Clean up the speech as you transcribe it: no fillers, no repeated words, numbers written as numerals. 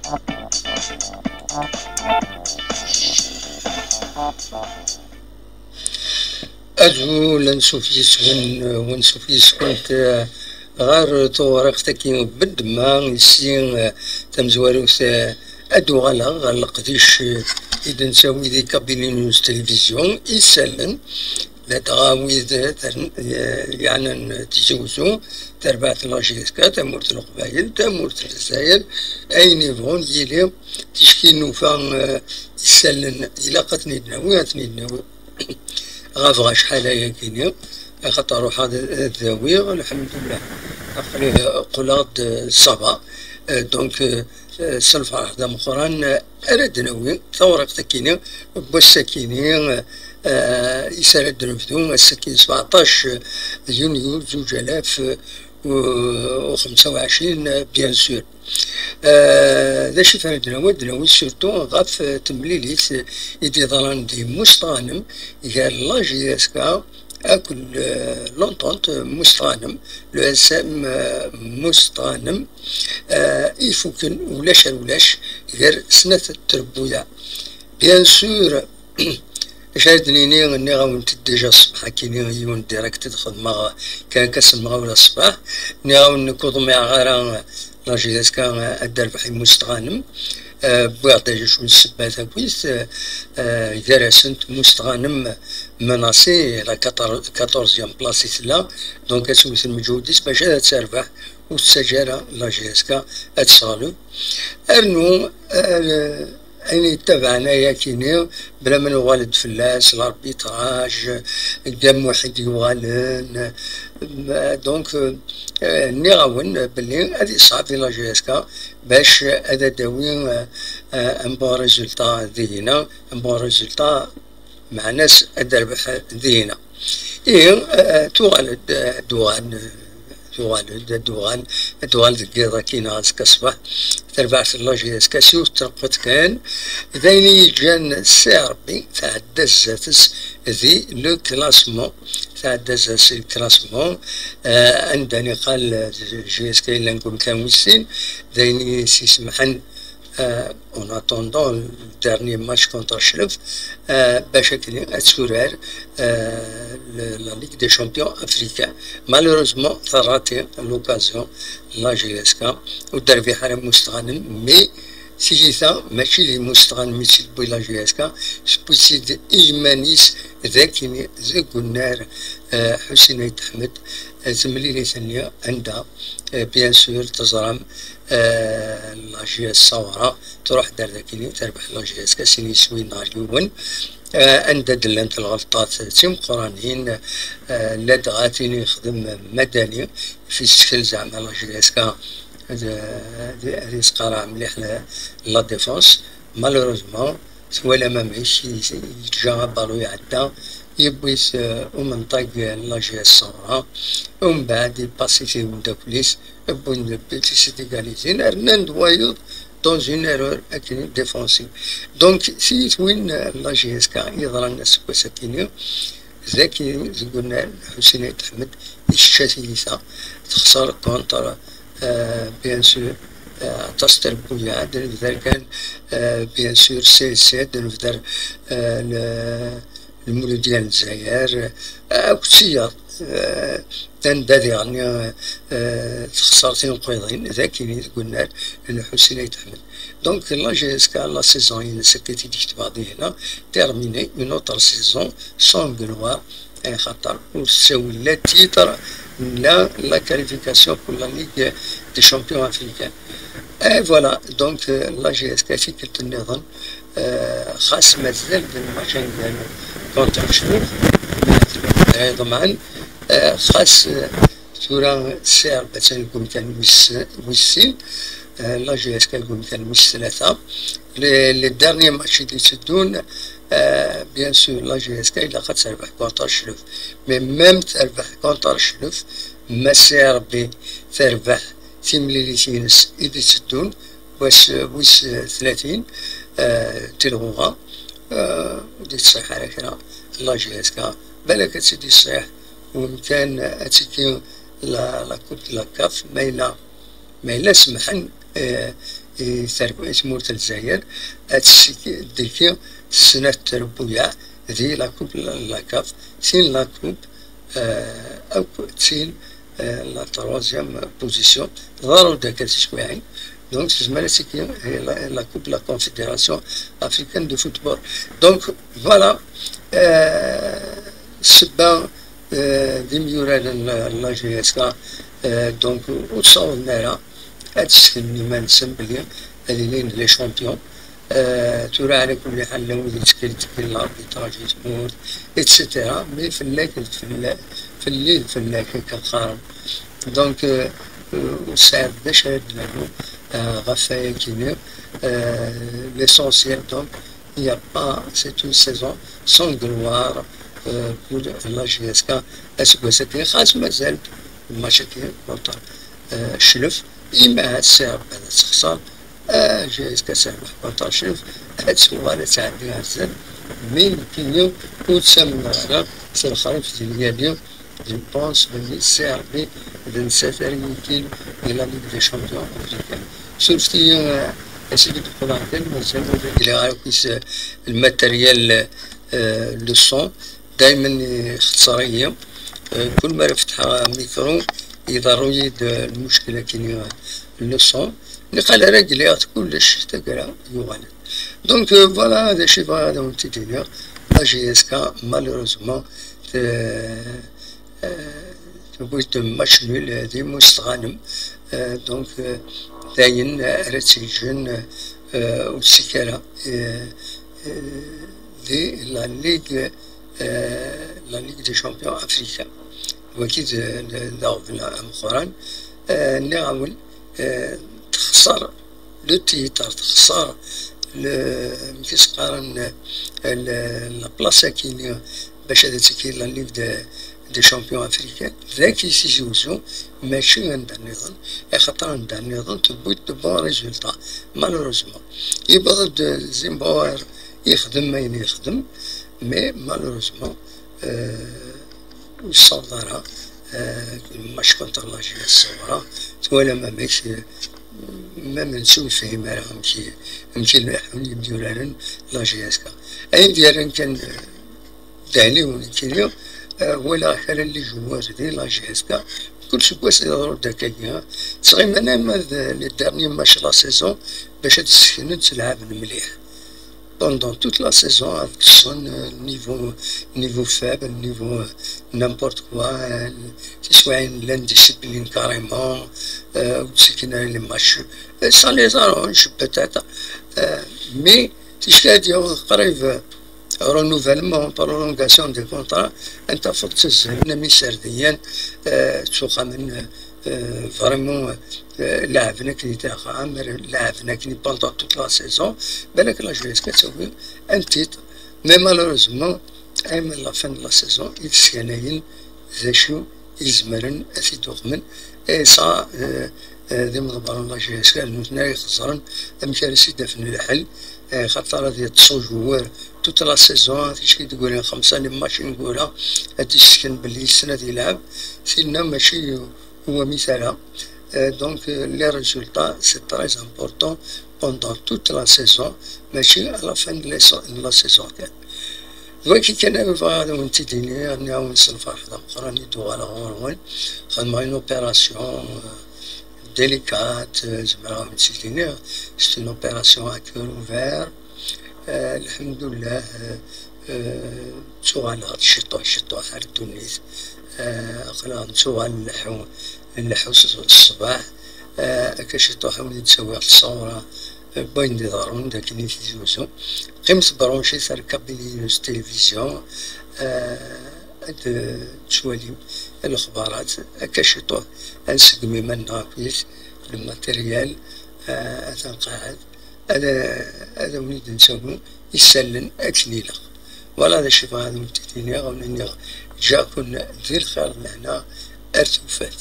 أجو لنشوف يسكن ونشوف يسكن غار طورق تكين بد ما يسين تمزوارو أدو غالا قديش إذا نسوي ذي كابيني نيوز تلفزيون يسلن لا تغاويذ يعني تجوزو تربعت لاجيسكا تمورت القبايل تمورت الجزائر أي نيفون يلي تشكي نوفا يسلن إلا قتني دناوي غتني دناوي غافغا شحال هيا كينيا خاطر روح هذا الذاوي الحمد لله أخليه قلاط الصبا دونك سلفا هذا مخران أردناوي ثورة تكينيا والسكيني يسال الدنفذون السكين 17 يونيو 2025 بيان سور ذا شي فان دناوي سورتو غاف تمليليت يدي ظلان دي مستغانم قال لاجي اسكا اكل لونطونت مستغانم لو اسم مستغانم يفوكن ولاش غير سنة التربوية بيان سور شاهدني اني غاون تديجا الصباح كيني يون ديريكت تدخل ما كان كسمع ولا الصباح ني غاون نكوض مع غير لاجي اسكا الدربحي مستغانم بوغدا شو السبات كويس جراسنت مستغانم مناصي لا 14 بلاصي لا دونك اسوس المجهوديس باش تربح والسجارة لاجي اسكا اتشالو ارنو أين تبعنا يا كيني بلا من والد فلاس الاربيتراج قدام واحد يوغالن دونك نيغاون بلي هادي صعب في لاجيسكا باش هذا داوي ان بون ريزولتا ذينا ان بون ريزولتا مع ناس الدربح ذينا إيه توالد دوغان ذكيضا كينا كصباح تربعت اللاجيس كاسيو ترقت كان ذيني جان سيربي تاع دزاتس ذي لو كلاسمون تاع دزاتس الكلاسمون عندني قال جيس كاين لنكون كان ويسين ذيني سيسمحن en attendant le dernier match contre Chlef, Bachakini a assuré la Ligue des champions africains. Malheureusement, ça a raté l'occasion, la GSK, ou Darbi Harem Moustaghanem, mais si ça, ماشي لي مستغان ميسيد بوي لا جي اس كا سبوسيد إيمانيس ذاكيني ذاك النار حسين عيد أحمد زمليلي ثانية عندها بيان سور تزرم لا جي اس صورة تروح دار ذاكيني تربح لا جي اس كا سيني سوي نهار يوم عند دلنت الغلطات تيم قرانيين لا دغاتيني يخدم مدني في الشكل زعما لا جي اس كا هذه سقارة مليح لا ديفونس مالوروزمون ولا ما معيش يتجا بالو يعدى يبويس ومنطق لا جي اس صورة ومن بعد يباسي فيه داكوليس بون بيتيس ديغاليزين رنان دوايض dans une erreur défensive. Donc, si وين لا جي اس كا يظهر الناس وساكينيو ذاكي قلنا حسين عيد أحمد الشاسيسة تخسر كونتر بيان سور تصدر بويا دنفدر كان بيان سور سي دنفدر المولود ديال الجزائر كتسيا تندادي يعني خسارتين قويضين ذاكي قلنا لحسين عيد أحمد دونك لا جي اس كا لا سيزون سكتي ديك بعضي هنا تيرميني اون اوتر سيزون سون غلوا خاطر وتساوي لا تيتر لا كاليفيكاسيون pour la Ligue des champions africains. Et voilà, donc la GSK في كلت النظام خاص مازال بالماتش ديالو كونتر شنو طبعا خاص صورة سعر باش نكون كان ويسين لا جي اس كان كان مش ثلاثة لي دارني ماتش اللي يسدون بيان سور لا جي اس كا إلا قد تربح كونتر شلوف مي ميم تربح كونتر شلوف ما سير بي تربح تيملي تينس إذا يسدون واش 30 تلغوها ودي تصيح على كرا لا جي اس كا بالك تسدي الصيح ومكان أتيكي لا كوب لا كاف ما إلا سمحن تمورت الجزائر ديكي سنة تربويا ذي لاكوب لاكاف تين لاكوب أو تين لا تروازيام بوزيسيون ضروري داك شويعين دونك تزمالة سيكي لا كوب لا كونفيديراسيون افريكان دو فوتبول دونك فوالا السبا دي ميورا لا جي اس كا دونك وتصورنا لها هاد السن ما نسم بلي هادي لي شامبيون تورا على كل حال لو تكلت في الاربيتراج تموت اتسيتيرا مي فلاك في الليل فلاك كنقارن دونك وسعد باش هاد غفايا كينير l'essentiel donc il n'y a pas c'est une saison sans gloire pour la GSK اسكو خاص مازال المشاكل كونتر الشلف إما هاد الساعة بعد تخسر GSK سامح كونتر الشلف هاد السؤال تعدي هزال مين كينيو وتسمى على في الخريف ديال اليوم جو بونس بلي الساعة بي نسافر يمكن إلى ليغ دي شامبيون أفريقيا شفتي أسيدي القرآن مازال إلى عاوكيس الماتريال لو صون دايما اختصارية كل ما فتح ميكرو يضروري المشكلة كاين لو صون اللي قال راجلي كلش تقرا يغلط دونك فوالا هذا شي هذا هو التدينير لا جي اس كا مالوروزمون تبغيت ماتش نول هادي مستغانم دونك داين راتسيجن والسكالة دي لا ليغ دي شامبيون افريكا واكيد داوبنا مؤخرا نعاول تخسر لو تيتر تخسر كيس قارن لا بلاصه كاين باش هذا تكين لا ليغ دي شامبيون افريكان ذاك يسيجوزو ماشي عندها النظام خاطر عندها النظام تبغي بون ريزولتا مالوروزمون يبغى زيمباوير يخدم ما يخدم مي مالوروزمون الصدارة ماتش كونتر لا جي الصغرى ولا ما ماكش ما منسوش فيه ما راهم يمكن يحاولوا يبديو لنا لا جي اس كا اين ديالن كان داني كيليو ولا خلال اللي جوار ديال لا جي اس كا كل سكواس يضرب داكايا صغير انا لي دارني ماتش لا سيزون باش تسكن تلعب مليح pendant toute la saison avec son niveau faible, niveau n'importe quoi, soit l'indiscipline carrément, ou c'est qu'il y a les matchs, ça les arrange peut-être, mais si je dis قريب renouvellement, prolongation des contrats, أنت فوق تزهمنا سرديا تسوق من فريمون لاعبنا كني تاع عامر لاعبنا كني بوندون توت لا سيزون بالك لا جويس كتسوي ان تيتر مي مالوروزمون اي من لا فان لا سيزون يتسكناين ذا شو يزمرن اثي دوغمن اي سا دي مضبر لا جويس كالمتنا يخسرن امكارسي دفن الحل خاطر هادي تصو جوار توت لا سيزون تيشكي تقولين 5 ماتش نقولها هادي السكن بلي السنة يلعب سينا ماشي هو مثالها donc les résultats c'est très important pendant toute la saison ماشي à la fin de la saison كان وكي كان هذا وانت ديني انا ونصرف واحد اخرى ندو على هرمون خدمة اون اوبيراسيون ديليكات زعما نسيتيني سي اون اوبيراسيون ا كور اوفير الحمد لله تسوى على الشطوع حال تونس أقلا نسوى نلحو الصباح كاش حاولي نسوي الصورة بين دي دارون داك اللي تيزوزو قيمت برونشي تركب لي التلفزيون تشوالي الأخبارات كاشطوح نسقمي من ناقيس الماتريال تنقعد هذا وليد نسوي يسلن أكليلة ولا هذا الشيء هذا متتيني غاوني جاكن ذي الخير لهنا أرتوفات